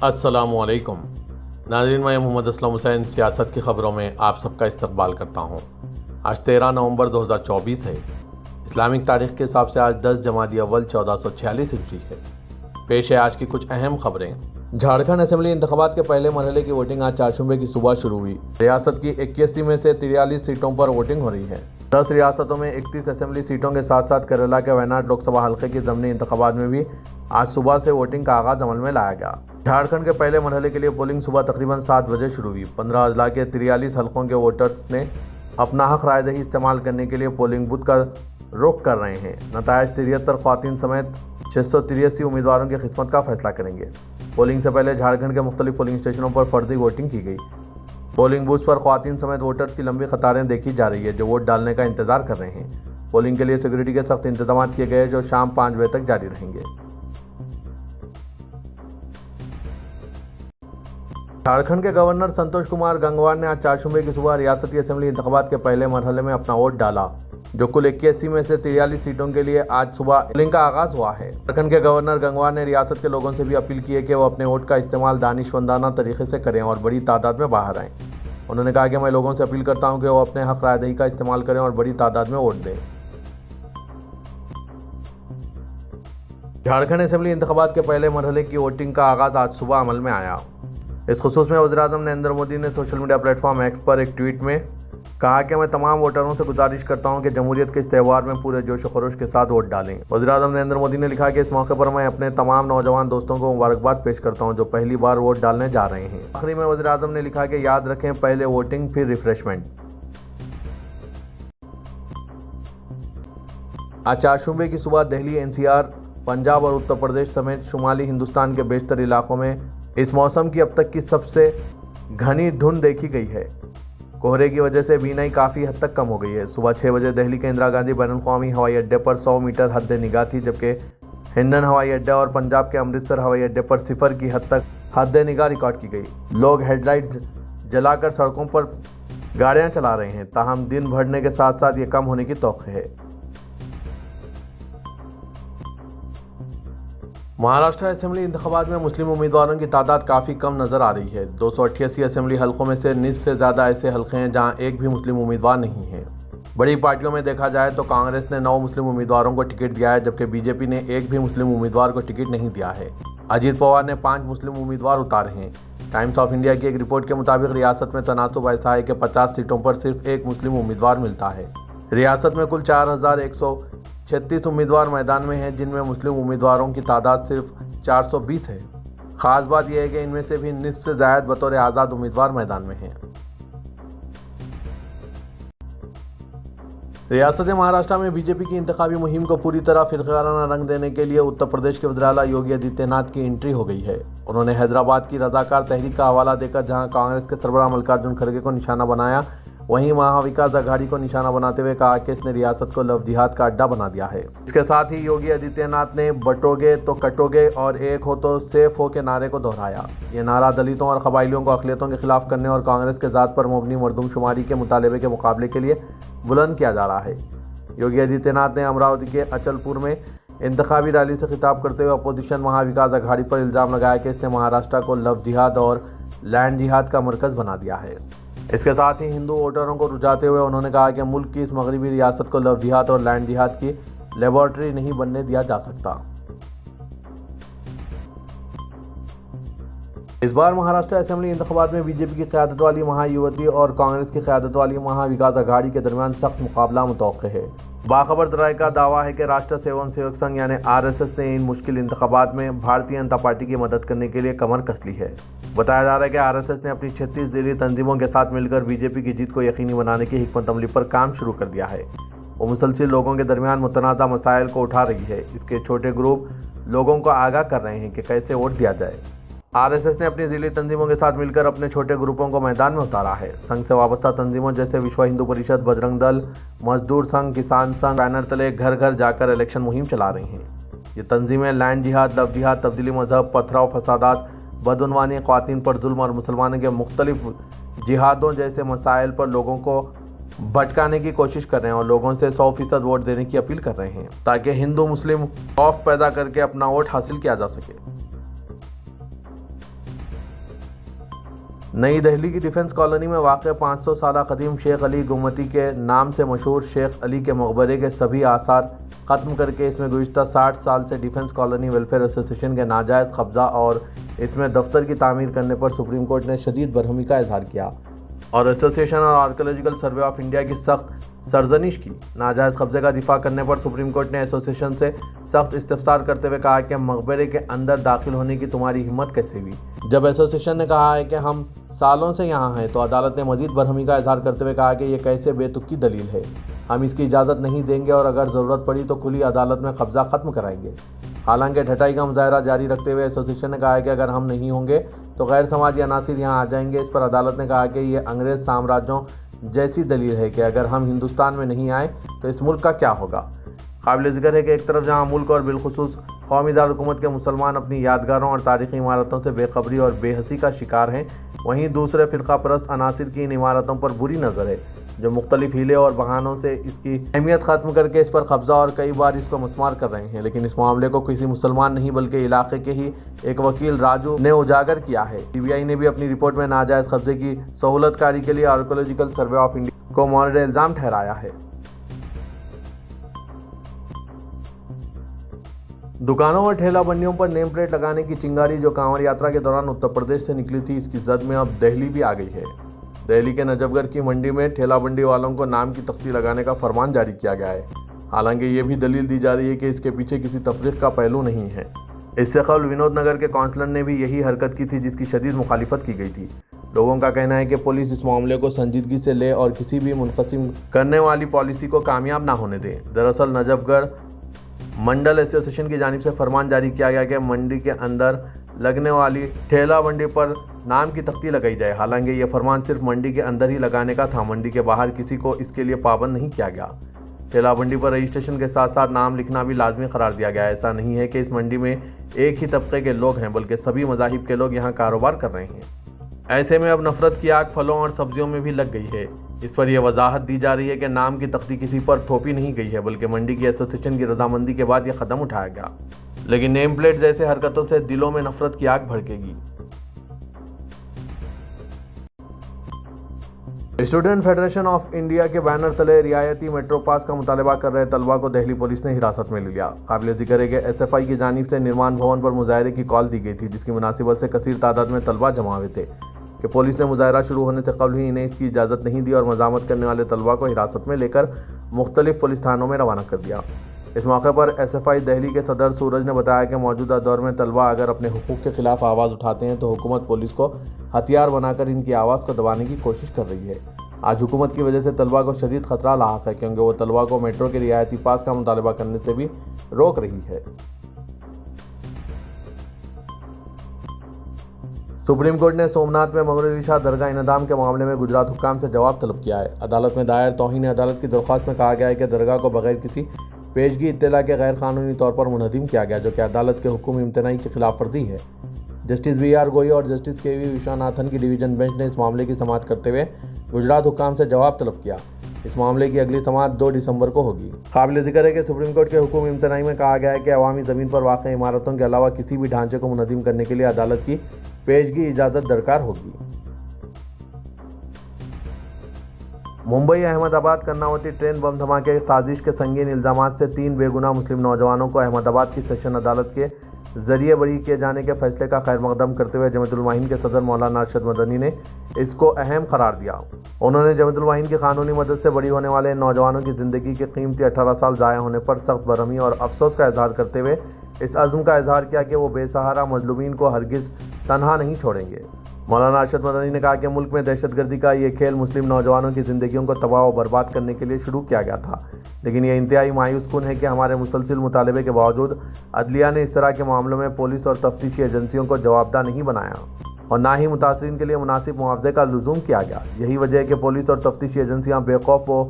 अस्सलामु अलैकुम नाज़रीन, मैं मोहम्मद असलम हुसैन सियासत की ख़बरों में आप सबका इस्तकबाल करता हूँ। आज 13 नवंबर 2024 है। इस्लामिक तारीख़ के हिसाब से आज 10 जमादी अव्वल 1446 हिजरी है। पेश है आज की कुछ अहम खबरें। झारखंड असेंबली इंतखाबात के पहले मरहले की वोटिंग आज चारशंबे की सुबह शुरू हुई। रियासत की 81 में से 43 सीटों पर वोटिंग हो रही है। 10 रियासतों में 31 असेंबली सीटों के साथ साथ केरला के वायनाड लोकसभा हल्के की ज़मीनी इंतखाबात में भी आज सुबह से वोटिंग का आगाज़ अमल में लाया गया। झारखंड के पहले मरहले के लिए पोलिंग सुबह तकरीबन 7 बजे शुरू हुई। 15 अजला के 43 हल्कों के वोटर्स ने अपना हक रायदही इस्तेमाल करने के लिए पोलिंग बूथ का रुख कर रहे हैं। नतायज 73 ख़वातीन समेत 683 उम्मीदवारों की किस्मत का फैसला करेंगे। पोलिंग से पहले झारखंड के मुख्तलिफ पोलिंग स्टेशनों पर फर्जी वोटिंग की गई। पोलिंग बूथ पर ख़वातीन समेत वोटर्स की लंबी कतारें देखी जा रही है जो वोट डालने का इंतजार कर रहे हैं। पोलिंग के लिए सिक्योरिटी के सख्त इंतजाम किए गए जो शाम 5 बजे तक जारी रहेंगे। झारखंड के गवर्नर संतोष कुमार गंगवार ने आज चारशंबे की सुबह रियासती असेंबली इंतखाबात के पहले मरहले में अपना वोट डाला, जो कुल 81 में से 43 सीटों के लिए आज सुबह पोलिंग का आगाज हुआ है। झारखंड के गवर्नर गंगवार ने रियासत के लोगों से भी अपील की है कि वो अपने वोट का इस्तेमाल दानिशमंदाना तरीके से करें और बड़ी तादाद में बाहर आएँ। उन्होंने कहा कि मैं लोगों से अपील करता हूं कि वो अपने हक रायदही का इस्तेमाल करें और बड़ी तादाद में वोट दें। झारखंड असेंबली इंतखाबात के पहले मरहले की वोटिंग का आगाज आज सुबह अमल में आया। इस खुसूस में वज़ीर-ए-आज़म नरेंद्र मोदी ने सोशल मीडिया प्लेटफॉर्म एक्स पर एक ट्वीट में कहा कि मैं तमाम वोटरों से गुजारिश करता हूं कि जमहूरियत के इस त्यौहार में पूरे जोश व खरोश के साथ वोट डालें। वज़ीर-ए-आज़म नरेंद्र मोदी ने लिखा कि इस मौके पर मैं अपने तमाम नौजवान दोस्तों को मुबारकबाद पेश करता हूं जो पहली बार वोट डालने जा रहे हैं। आखिरी में वज़ीर-ए-आज़म ने लिखा कि याद रखें, पहले वोटिंग फिर रिफ्रेशमेंट। आज चारशंबे की सुबह दिल्ली, एनसीआर, पंजाब और उत्तर प्रदेश समेत शुमाली हिंदुस्तान के बेशतर इलाकों में इस मौसम की अब तक की सबसे घनी धुंध देखी गई है। कोहरे की वजह से बीनाई काफ़ी हद तक कम हो गई है। सुबह 6 बजे दिल्ली के इंदिरा गांधी बैनुल-अक़वामी हवाई अड्डे पर 100 मीटर हद निगाह थी, जबकि हिंडन हवाई अड्डा और पंजाब के अमृतसर हवाई अड्डे पर 0 की हद तक हद निगाह रिकॉर्ड की गई। लोग हेडलाइट जलाकर सड़कों पर गाड़ियां चला रहे हैं, ताहम दिन बढ़ने के साथ साथ ये कम होने की तौक़्क़े है। महाराष्ट्र असेंबली इंतखाबात में मुस्लिम उम्मीदवारों की तादाद काफ़ी कम नज़र आ रही है। 288 असेंबली हल्कों में से निस्फ से ज़्यादा ऐसे हल्के हैं जहां एक भी मुस्लिम उम्मीदवार नहीं है। बड़ी पार्टियों में देखा जाए तो कांग्रेस ने 9 मुस्लिम उम्मीदवारों को टिकट दिया है, जबकि बीजेपी ने एक भी मुस्लिम उम्मीदवार को टिकट नहीं दिया है। अजीत पवार ने 5 मुस्लिम उम्मीदवार उतारे हैं। टाइम्स ऑफ इंडिया की एक रिपोर्ट के मुताबिक रियासत में तनासुब ऐसा है कि 50 सीटों पर सिर्फ एक मुस्लिम उम्मीदवार मिलता है। रियासत में कुल 4136 उम्मीदवार मैदान में हैं, जिनमें मुस्लिम उम्मीदवारों की तादाद सिर्फ 420 है। ख़ास बात यह है कि इनमें से भी निस्फ से ज़ायद बतौर आज़ाद उम्मीदवार मैदान में हैं। रियासत महाराष्ट्र में बीजेपी की इंतखाबी मुहिम को पूरी तरह फिरकाराना रंग देने के लिए उत्तर प्रदेश के वज़ीर आला योगी आदित्यनाथ की एंट्री हो गई है। उन्होंने हैदराबाद की रज़ाकार तहरीक का हवाला देकर जहां कांग्रेस के सरबराह मल्लिकार्जुन खड़गे को निशाना बनाया, वहीं महाविकास अघाड़ी को निशाना बनाते हुए कहा कि इसने रियासत को लव जिहाद का अड्डा बना दिया है। इसके साथ ही योगी आदित्यनाथ ने बटोगे तो कटोगे और एक हो तो सेफ हो के नारे को दोहराया। ये नारा दलितों और कबाइलियों को अक़लियतों के खिलाफ करने और कांग्रेस के ज़ात पर मबनी मरदूमशुमारी के मुतालबे के मुकाबले के लिए बुलंद किया जा रहा है। योगी आदित्यनाथ ने अमरावती के अचलपुर में इंतखाबी रैली से खिताब करते हुए अपोजिशन महाविकास अघाड़ी पर इल्ज़ाम लगाया कि इसने महाराष्ट्र को लव जिहाद और लैंड जिहाद का मरकज़ बना दिया है। इसके साथ ही हिंदू वोटरों को रुझाते हुए उन्होंने कहा कि मुल्क की इस मगरबी रियासत को लव जिहाद और लैंड जिहाद की लेबॉर्ट्री नहीं बनने दिया जा सकता। इस बार महाराष्ट्र असेंबली इंतखाबात में बीजेपी की क़यादत वाली महायुवती और कांग्रेस की क़यादत वाली महाविकास अघाड़ी के दरमियान सख्त मुकाबला मुतवक्किल है। बाखबर दराए का दावा है कि राष्ट्रीय स्वयंसेवक संघ यानी आरएसएस ने इन मुश्किल इंतखाबात में भारतीय जनता पार्टी की मदद करने के लिए कमर कस ली है। बताया जा रहा है कि आरएसएस ने अपनी 36 दिली तंजीमों के साथ मिलकर बीजेपी की जीत को यकीनी बनाने की हिकमत अमली पर काम शुरू कर दिया है। वो मुसलसिल लोगों के दरमियान मुतनाज़ा मसाइल को उठा रही है। इसके छोटे ग्रुप लोगों को आगाह कर रहे हैं कि कैसे वोट दिया जाए। आरएसएस ने अपनी ज़िली तंजीमों के साथ मिलकर अपने छोटे ग्रुपों को मैदान में उतारा है। संघ से वाबस्ता तंजीमों जैसे विश्व हिंदू परिषद, बजरंग दल, मजदूर संघ, किसान संघ बैनर तले घर घर जाकर इलेक्शन मुहिम चला रही हैं। ये तंजीमें लैंड जिहाद, लव जिहाद, तब्दीली मजहब, पथराव, फसादात, बदउनवानी, ख़वातीन पर जुल्म और मुसलमानों के मुख्तलिफ जिहादों जैसे मसाइल पर लोगों को भटकाने की कोशिश कर रहे हैं और लोगों से 100% वोट देने की अपील कर रहे हैं ताकि हिंदू मुस्लिम खौफ पैदा करके अपना वोट हासिल किया जा सके। نئی دہلی کی ڈیفنس کالونی میں واقع 500 سالہ قدیم شیخ علی گمتی کے نام سے مشہور شیخ علی کے مقبرے کے سبھی آثار ختم کر کے اس میں گزشتہ 60 سال سے ڈیفنس کالونی ویلفیئر ایسوسی ایشن کے ناجائز قبضہ اور اس میں دفتر کی تعمیر کرنے پر سپریم کورٹ نے شدید برہمی کا اظہار کیا اور ایسوسی ایشن اور آرکیولوجیکل سروے آف انڈیا کی سخت سرزنش کی۔ ناجائز قبضے کا دفاع کرنے پر سپریم کورٹ نے ایسوسی ایشن سے سخت استفسار کرتے ہوئے کہا کہ مقبرے کے اندر داخل ہونے کی تمہاری ہمت کیسے ہوئی؟ جب ایسوسی ایشن نے کہا ہے کہ ہم سالوں سے یہاں ہیں تو عدالت نے مزید برہمی کا اظہار کرتے ہوئے کہا کہ یہ کیسے بے تکی دلیل ہے، ہم اس کی اجازت نہیں دیں گے اور اگر ضرورت پڑی تو کھلی عدالت میں قبضہ ختم کرائیں گے۔ حالانکہ ڈھٹائی کا مظاہرہ جاری رکھتے ہوئے ایسوسی ایشن نے کہا ہے کہ اگر ہم نہیں ہوں گے تو غیر سماجی عناصر یہاں آ جائیں گے۔ اس پر عدالت نے کہا کہ یہ انگریز سامراجوں جیسی دلیل ہے کہ اگر ہم ہندوستان میں نہیں آئے تو اس ملک کا کیا ہوگا۔ قابل ذکر ہے کہ ایک طرف جہاں ملک اور بالخصوص قومی دارالحکومت کے مسلمان اپنی یادگاروں اور تاریخی عمارتوں سے بے خبری اور بے حسی کا شکار ہیں، وہیں دوسرے فرقہ پرست عناصر کی ان عمارتوں پر بری نظر ہے جو مختلف ہیلے اور بہانوں سے اس کی اہمیت ختم کر کے اس پر قبضہ اور کئی بار اس کو مسمار کر رہے ہیں۔ لیکن اس معاملے کو کسی مسلمان نہیں بلکہ علاقے کے ہی ایک وکیل راجو نے اجاگر کیا ہے۔ سی بی آئی نے بھی اپنی رپورٹ میں ناجائز قبضے کی سہولت کاری کے لیے آرکیولوجیکل سروے آف انڈیا کو مورد الزام ٹھہرایا ہے۔ دکانوں اور ٹھیلا بنڈیوں پر نیم پلیٹ لگانے کی چنگاری جو کانوڑ یاترا کے دوران اتر پردیش سے نکلی تھی، اس کی زد میں اب دہلی بھی آ گئی ہے۔ دہلی کے نجف گڑھ کی منڈی میں ٹھیلا بنڈی والوں کو نام کی تختی لگانے کا فرمان جاری کیا گیا ہے، حالانکہ یہ بھی دلیل دی جا رہی ہے کہ اس کے پیچھے کسی تفریق کا پہلو نہیں ہے۔ اس سے قبل ونود نگر کے کونسلر نے بھی یہی حرکت کی تھی جس کی شدید مخالفت کی گئی تھی۔ لوگوں کا کہنا ہے کہ پولیس اس معاملے کو سنجیدگی سے لے اور کسی بھی منقسم کرنے والی پالیسی کو کامیاب نہ ہونے دے۔ دراصل نجف گڑھ منڈل ایسوسی ایشن کی جانب سے فرمان جاری کیا گیا کہ منڈی کے اندر لگنے والی ٹھیلا بنڈی پر نام کی تختی لگائی جائے، حالانکہ یہ فرمان صرف منڈی کے اندر ہی لگانے کا تھا، منڈی کے باہر کسی کو اس کے لیے پابند نہیں کیا گیا۔ ٹھیلا بنڈی پر رجسٹریشن کے ساتھ ساتھ نام لکھنا بھی لازمی قرار دیا گیا۔ ایسا نہیں ہے کہ اس منڈی میں ایک ہی طبقے کے لوگ ہیں بلکہ سبھی مذاہب کے لوگ یہاں کاروبار کر رہے ہیں۔ ایسے میں اب نفرت کی آگ پھلوں اور سبزیوں میں بھی لگ گئی ہے۔ اس پر یہ وضاحت دی جا رہی ہے کہ نام کی تختی کسی پر تھوپی نہیں گئی ہے بلکہ منڈی کی ایسوسی ایشن کی رضامندی کے بعد یہ قدم اٹھایا گیا، لیکن نیم پلیٹ جیسے حرکتوں سے دلوں میں نفرت کی آگ بھڑکے گی۔ اسٹوڈنٹ فیڈریشن آف انڈیا کے بینر تلے رعایتی میٹرو پاس کا مطالبہ کر رہے طلبہ کو دہلی پولیس نے حراست میں لے لیا۔ قابل ذکر ہے کہ ایس ایف آئی کی جانب سے نرمان بھون پر مظاہرے کی کال دی گئی تھی، جس کی مناسبت سے کثیر تعداد میں طلبہ جمع ہوئے تھے کہ پولیس نے مظاہرہ شروع ہونے سے قبل ہی انہیں اس کی اجازت نہیں دی اور مزاحمت کرنے والے طلبہ کو حراست میں لے کر مختلف پولیس تھانوں میں روانہ کر دیا۔ اس موقع پر ایس ایف آئی دہلی کے صدر سورج نے بتایا کہ موجودہ دور میں طلبہ اگر اپنے حقوق کے خلاف آواز اٹھاتے ہیں تو حکومت پولیس کو ہتھیار بنا کر ان کی آواز کو دبانے کی کوشش کر رہی ہے۔ آج حکومت کی وجہ سے طلبہ کو شدید خطرہ لاحق ہے کیونکہ وہ طلبہ کو میٹرو کے رعایتی پاس کا مطالبہ کرنے سے بھی روک رہی ہے۔ سپریم کورٹ نے سومناتھ میں مغرب علی شاہ درگاہ انہدام کے معاملے میں گجرات حکام سے جواب طلب کیا ہے۔ عدالت میں دائر توہین عدالت کی درخواست میں کہا گیا ہے کہ درگاہ کو بغیر کسی پیشگی اطلاع کے غیر قانونی طور پر منہدم کیا گیا، جو کہ عدالت کے حکم امتناعی کی خلاف ورزی ہے۔ جسٹس بی آر گوئی اور جسٹس کے وی وشواناتھن کی ڈویژن بینچ نے اس معاملے کی سماعت کرتے ہوئے گجرات حکام سے جواب طلب کیا۔ اس معاملے کی اگلی سماعت 2 دسمبر کو ہوگی۔ قابل ذکر ہے کہ سپریم کورٹ کے حکم امتناعی میں کہا گیا ہے کہ عوامی زمین پر واقع عمارتوں کے علاوہ کسی بھی ڈھانچے کو منہدم کرنے کے لیے عدالت کی پیشگی اجازت درکار ہوگی۔ ممبئی احمد آباد کرناوتی ٹرین بم دھماکے سازش کے سنگین الزامات سے 3 بے گناہ مسلم نوجوانوں کو احمد آباد کی سیشن عدالت کے ذریعے بری کیے جانے کے فیصلے کا خیر مقدم کرتے ہوئے جمعیت الموحدین کے صدر مولانا ارشد مدنی نے اس کو اہم قرار دیا۔ انہوں نے جمعیت الموحدین کی قانونی مدد سے بری ہونے والے ان نوجوانوں کی زندگی کے قیمتی 18 سال ضائع ہونے پر سخت برہمی اور افسوس کا اظہار کرتے ہوئے اس عزم کا اظہار کیا کہ وہ بے سہارا مظلومین کو ہرگز تنہا نہیں چھوڑیں گے۔ مولانا ارشد مدنی نے کہا کہ ملک میں دہشت گردی کا یہ کھیل مسلم نوجوانوں کی زندگیوں کو تباہ و برباد کرنے کے لیے شروع کیا گیا تھا، لیکن یہ انتہائی مایوس کن ہے کہ ہمارے مسلسل مطالبے کے باوجود عدلیہ نے اس طرح کے معاملوں میں پولیس اور تفتیشی ایجنسیوں کو جوابدہ نہیں بنایا اور نہ ہی متاثرین کے لیے مناسب معاوضے کا لزوم کیا گیا۔ یہی وجہ ہے کہ پولیس اور تفتیشی ایجنسیاں بے خوف و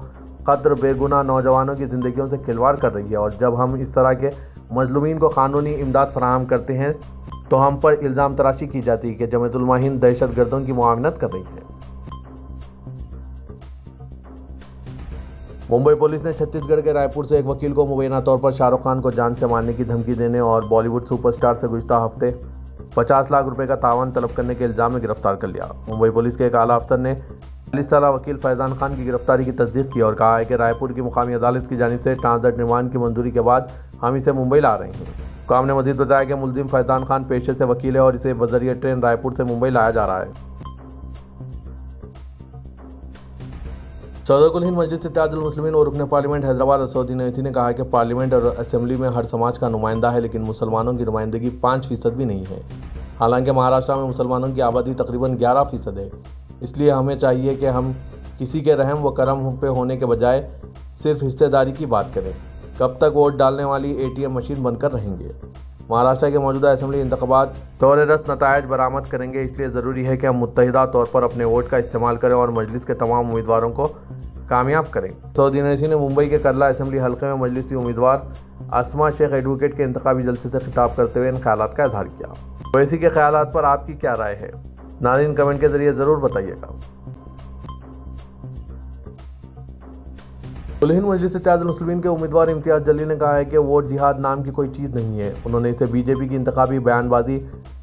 قدر بے گناہ نوجوانوں کی زندگیوں سے کھلواڑ کر رہی ہے، اور جب ہم اس طرح کے مظلومین کو قانونی امداد فراہم کرتے ہیں تو ہم پر الزام تراشی کی جاتی ہے کہ جمعیت الموحدین دہشت گردوں کی معاونت کر رہی ہے۔ ممبئی پولیس نے چھتیس گڑھ کے رائے پور سے ایک وکیل کو مبینہ طور پر شاہ رخ خان کو جان سے مارنے کی دھمکی دینے اور بالی ووڈ سپر اسٹار سے گزشتہ ہفتے 50 लाख रुपए का तावन तलब करने के इल्जाम में गिरफ्तार कर लिया। मुंबई पुलिस के एक आला अफसर ने 40 साल वकील फैजान खान की गिरफ्तारी की तस्दीक की और कहा है कि रायपुर की मुकामी अदालत की जानिब से ट्रांजिट रिमांड की मंजूरी के बाद हम इसे मुंबई ला रहे हैं। हुक्काम ने मजीद बताया कि मुलजिम फैजान खान पेशे से वकील है और इसे बजरिए ट्रेन रायपुर से मुंबई लाया जा रहा है। सदर हिंद मजलिस इत्तेहादुल मुस्लिमीन और रुकन पार्लियामेंट हैदराबाद असदुद्दीन ओवैसी ने कहा है कि पार्लियामेंट और असेंबली में हर समाज का नुमाइंदा है, लेकिन मुसलमानों की नुमाइंदगी 5% भी नहीं है। हालांकि महाराष्ट्र में मुसलमानों की आबादी तकरीबन 11% है। इसलिए हमें चाहिए कि हम किसी के रहम व करम पे होने के बजाय सिर्फ हिस्सेदारी की बात करें। कब तक वोट डालने वाली ATM मशीन बनकर रहेंगे। महाराष्ट्र के मौजूदा असेंबली इंतखाबात तौर-ए-रस नतायज बरामद करेंगे, इसलिए ज़रूरी है कि हम मुत्तहिदा तौर पर अपने वोट का इस्तेमाल करें और मजलिस के तमाम उम्मीदवारों को कामयाब करें। असदुद्दीन ओवैसी ने मुंबई के करला असेंबली हल्के में मजलिसी उम्मीदवार अस्मा शेख एडवोकेट के इंतखाबी जलसे से खिताब करते हुए इन ख्यालात का इजहार किया। ओवैसी के ख्यालात पर आपकी क्या राय है? नाज़रीन कमेंट के जरिए ज़रूर बताइएगा। हिंद मजलिस इत्तेहादुल मुस्लिमीन के उम्मीदवार इम्तियाज़ जलील ने कहा है कि वोट जिहाद नाम की कोई चीज़ नहीं है। उन्होंने इसे BJP की इंतखाबी बयानबाजी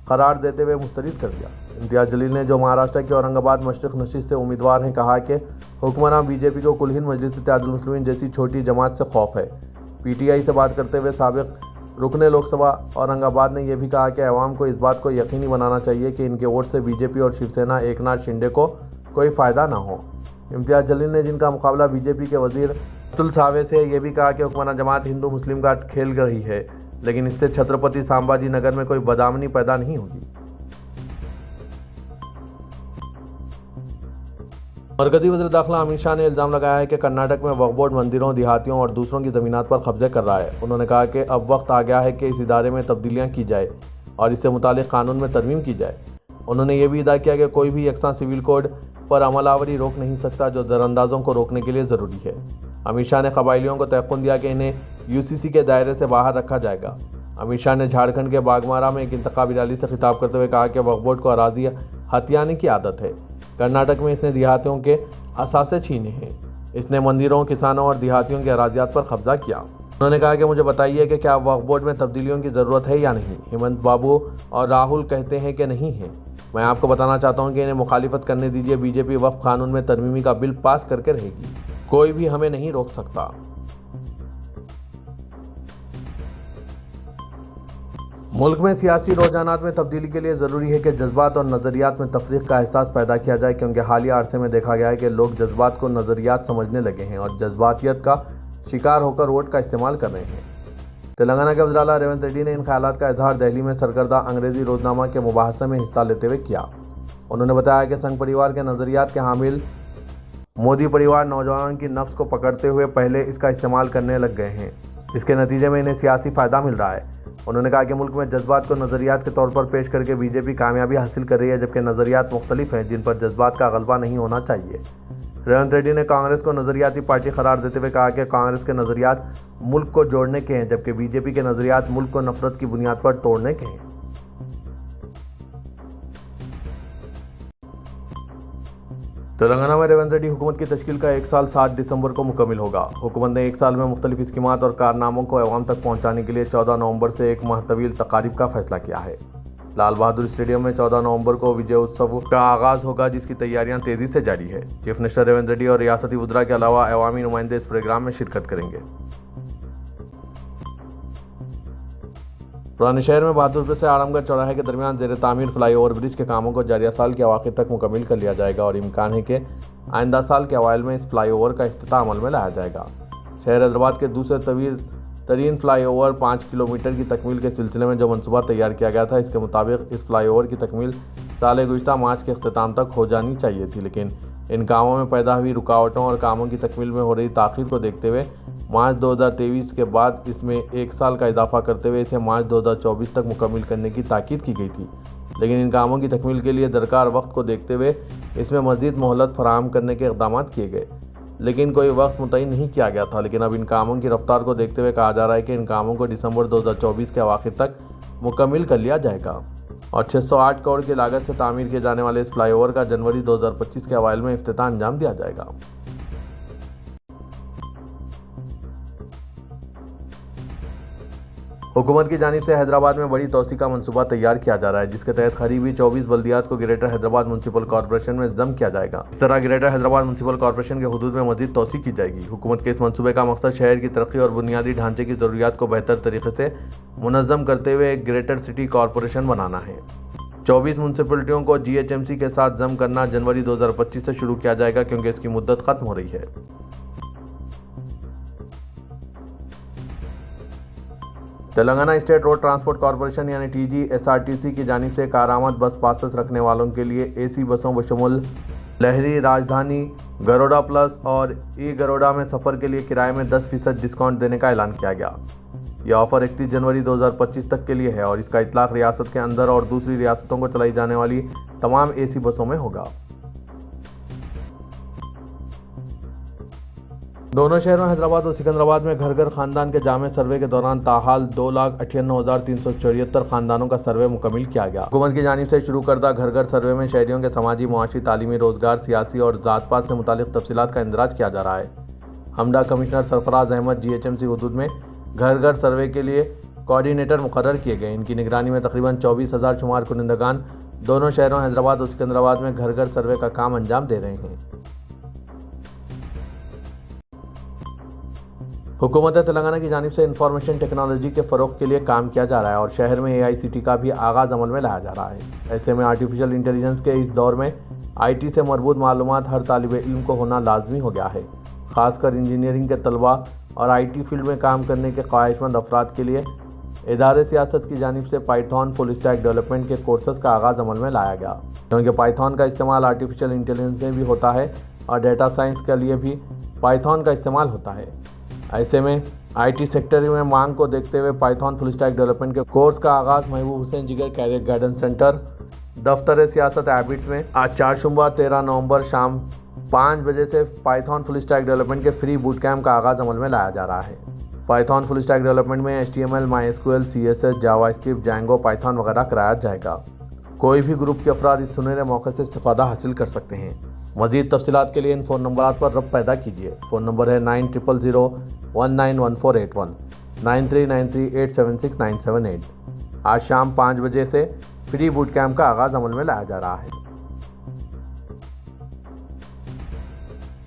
करार देते हुए मुस्तरद कर दिया। इम्तियाज़ जलील ने, जो महाराष्ट्र के औरंगाबाद मशरिक़ नशिस्त से उम्मीदवार हैं, कहा कि हुक्मरान BJP को कुल हिंद मजलिस इत्तेहादुल मुस्लिमीन जैसी छोटी जमात से खौफ है। PTI से बात करते हुए साबिक़ रुकन लोकसभा औरंगाबाद ने यह भी कहा कि अवाम को इस बात को यकीनी बनाना चाहिए कि इनके वोट से BJP और शिवसेना एकनाथ शिंदे को कोई फ़ायदा ना हो। इम्तियाज़ जलील ने, जिनका मुकाबला BJP के वज़ीर अतुल सावे से, यह भी कहा कि हुक्मरान जमात हिंदू मुस्लिम का खेल रही है, लेकिन इससे छत्रपति संभाजी नगर में कोई बदआमनी पैदा नहीं होगी। मरकजी वज़ीर दाखिला अमित शाह ने इल्ज़ाम लगाया है कि कर्नाटक में वक्फ बोर्ड मंदिरों, देहातियों और दूसरों की ज़मीनात पर कब्जे कर रहा है। उन्होंने कहा कि अब वक्त आ गया है कि इस इदारे में तब्दीलियाँ की जाए और इससे मुतालिक कानून में तरमीम की जाए। उन्होंने ये भी अदा किया कि कोई भी यकसा सिविल कोड पर अमलावरी रोक नहीं सकता, जो दरअंदाजों को रोकने के लिए ज़रूरी है। अमित शाह ने कबाइलियों को तयक़ुन दिया कि इन्हें UCC के दायरे से बाहर रखा जाएगा। अमित शाह ने झारखंड के बागमारा में एक इंतखाबी रैली से खिताब करते हुए कहा कि वक्फ बोर्ड को अराज़ी हथियाने की आदत है। कर्नाटक में इसने देहातियों के असासे छीने हैं। इसने मंदिरों, किसानों और देहातियों के अराज़ियात पर कब्जा किया। उन्होंने कहा कि मुझे बताइए कि क्या वक्फ बोर्ड में तब्दीलियों की ज़रूरत है या नहीं। हेमंत बाबू और राहुल कहते हैं कि नहीं है। मैं आपको बताना चाहता हूं कि इन्हें मुखालिफत करने दीजिए। BJP वक्फ कानून में तरमीमी का बिल पास करके रहेगी, कोई भी हमें नहीं रोक सकता। मुल्क में सियासी रुझानात में तब्दीली के लिए ज़रूरी है कि जज्बात और नज़रियात में तफरीक का एहसास पैदा किया जाए, क्योंकि हालिया अरसे में देखा गया है कि लोग जज्बात को नज़रियात समझने लगे हैं और जज्बातियत का शिकार होकर वोट का इस्तेमाल कर रहे हैं। तेलंगाना के वज़ीर आला रेवंत रेड्डी ने इन ख्यालात का इजहार दिल्ली में सरकर्दा अंग्रेज़ी रोजनामा के मुबाहसे में हिस्सा लेते हुए किया। उन्होंने बताया कि संघ परिवार के नज़रियात के हामिल मोदी परिवार नौजवानों की नफ्स को पकड़ते हुए पहले इसका इस्तेमाल करने लग गए हैं, जिसके नतीजे में इन्हें सियासी फ़ायदा मिल रहा है। उन्होंने कहा कि मुल्क में जज्बात को नज़रियात के तौर पर पेश करके BJP कामयाबी हासिल कर रही है, जबकि नज़रियात मुख्तलिफ हैं जिन पर जज्बात का गलबा नहीं होना चाहिए। रेवंत रेड्डी ने कांग्रेस को नज़रियाती पार्टी करार देते हुए कहा कि कांग्रेस के नज़रियात मुल्क को जोड़ने के हैं, जबकि BJP के नज़रियात मुल्क को नफरत की बुनियाद पर तोड़ने के हैं। तेलंगाना में रेवंत रेड्डी हुकूमत की तश्कील का 1 साल 7 दिसंबर को मुकम्मिल होगा। हुकूमत ने 1 साल में मुख्तलिफ स्कीमात और कारनामों को अवाम तक पहुँचाने के लिए 14 नवंबर से 1 माह तवील तकारीब का फैसला किया है। लाल बहादुर स्टेडियम में 14 नवंबर को विजय उत्सव का आगाज़ होगा, जिसकी तैयारियां तेज़ी से जारी है। चीफ मिनिस्टर रेवंत रेड्डी और रियासती वज़रा के अलावा अवामी नुमाइंदे इस प्रोग्राम में शिरकत करेंगे। पुराने शहर में बहादुरपुर से आरामगढ़ चौराहे के दरमियान ज़ेर तामीर फ्लाईओवर ब्रिज के कामों को जारिया साल के अवाखिर तक मुकम्मिल कर लिया जाएगा और इम्कान है कि आइंदा साल के अवाइल में इस फ्लाईओवर का इफ्तिताह अमल में लाया जाएगा। शहर हैदराबाद के दूसरे तरीन फ्लाईओवर 5 किलोमीटर की तकमील के सिलसिले में जो मनसूबा तैयार किया गया था, इसके मुताबिक इस फ्लाईओवर की तकमील साल गुज़श्ता मार्च के अख्तिताम तक हो जानी चाहिए थी, लेकिन इन कामों में पैदा हुई रुकावटों और कामों की तकमील में हो रही ताख़ीर को देखते हुए मार्च 2023 के बाद इसमें 1 साल का इजाफा करते हुए इसे मार्च 2024 तक मुकम्मिल करने की ताकीद की गई थी। लेकिन इन कामों की तकमील के लिए दरकार वक्त को देखते हुए इसमें मज़ीद मोहलत फराहम करने के इक़दाम किए गए, लेकिन कोई वक्त मुतय्यन नहीं किया गया था। लेकिन अब इन कामों की रफ्तार को देखते हुए कहा जा रहा है कि इन कामों को दिसंबर 2024 के अवाखिर तक मुकम्मिल कर लिया जाएगा और 608 करोड़ की लागत से तामीर किए जाने वाले इस फ्लाईओवर का जनवरी 2025 के अवाइल में इफ्तिताह अंजाम दिया जाएगा। हुकूमत की जानिब से हैदराबाद में बड़ी तोसी का मनसूबा तैयार किया जा रहा है, जिसके तहत करीबी 24 बल्दियात को ग्रेटर हैदराबाद म्यूनसिपल कॉर्पोरेशन में जम किया जाएगा। इस तरह ग्रेटर हैदराबाद म्यूनसिपल कॉर्पोरेशन के हुदूद में मजीद तोसी की जाएगी। हुकूमत के इस मनसूबे का मकसद शहर की तरक्की और बुनियादी ढांचे की ज़रूरियात को बेहतर तरीके से मुनज़्ज़म करते हुए एक ग्रेटर सिटी कॉर्पोरेशन बनाना है। 24 म्यूनसिपलिटियों को GHMC के साथ जम करना जनवरी 2025 से शुरू किया जाएगा, क्योंकि इसकी मुद्दत खत्म हो रही है। Telangana state road transport corporation यानी TGSRTC की जानिब से कारामद बस पासेस रखने वालों के लिए AC बसों बशमुल लहरी, राजधानी, गरोडा प्लस और गरोडा में सफ़र के लिए किराए में 10% डिस्काउंट देने का ऐलान किया गया। यह ऑफर 31 जनवरी 2025 तक के लिए है और इसका इतलाक रियासत के अंदर और दूसरी रियासतों को चलाई जाने वाली तमाम AC बसों में होगा। दोनों शहरों हैदराबाद और सिकंदराबाद में घर घर खानदान के जामे सर्वे के दौरान ताहाल 2,98,374 खानदानों का सर्वे मुकम्मिल किया गया। हुकूमत की जानिब से शुरू करदा घर घर सर्वे में शहरियों के समाजी, मुआशी, तालीमी, रोजगार, सियासी और ज़ात पात से मुतालिक तफसीलात का इंदराज किया जा रहा है। हमडा कमिश्नर सरफराज अहमद GHMC हुदूद में घर घर सर्वे के लिए कोऑर्डिनेटर मुकर्रर किए गए। इनकी निगरानी में तकरीबन 24,000 शुमार कुनिंदगान दोनों शहरों हैदराबाद और सिकंदराबाद में घर घर सर्वे का काम अंजाम दे रहे हैं। हुकूमत तेलंगाना की जानिब से इंफॉर्मेशन टेक्नोलॉजी के फ़रोग़ के लिए काम किया जा रहा है और शहर में AICT का भी आगाज़ अमल में लाया जा रहा है। ऐसे में आर्टिफिशियल इंटेलिजेंस के इस दौर में IT से मरबूत मालूमात हर तालिब इल्म को होना लाजमी हो गया है। ख़ासकर इंजीनियरिंग के तलबा और IT फील्ड में काम करने के ख्वाहिशमंद अफराद के लिए इदारे सियासत की जानिब से पाइथन फुल स्टैक डेवलपमेंट के कोर्सेज़ का आगाज़ अमल में लाया गया, क्योंकि पाइथन का इस्तेमाल आर्टिफिशियल इंटेलिजेंस में भी होता है और डेटा साइंस के लिए भी पाइथन का इस्तेमाल होता है। ऐसे में IT सेक्टर में मांग को देखते हुए पाइथन फुल स्टैक डेवलपमेंट के कोर्स का आगाज़ महबूब हुसैन जिगर कैरियर गाइडेंस सेंटर दफ्तर सियासत हैबिट्स में आज 4 शुम्बा 13 नवंबर शाम 5 बजे से पाइथन फुल स्टैक डेवलपमेंट के फ्री बूट कैम्प का आगाज़ अमल में लाया जा रहा है। पाइथन फुल स्टैक डेवलपमेंट में HTML, MySQL, CSS, JavaScript, Django, Python वगैरह कराया जाएगा। कोई भी ग्रुप के अफराद इस सुनहरे मौके से इस्तिफादा हासिल कर सकते हैं। मज़ीद तफसीलात के लिए इन फ़ोन नंबरात पर रब्त पैदा कीजिए। फ़ोन नंबर है 9000191481, 9393876978। आज शाम 5 बजे से फ्री बूट कैम्प का आगाज़ अमल में लाया जा रहा है।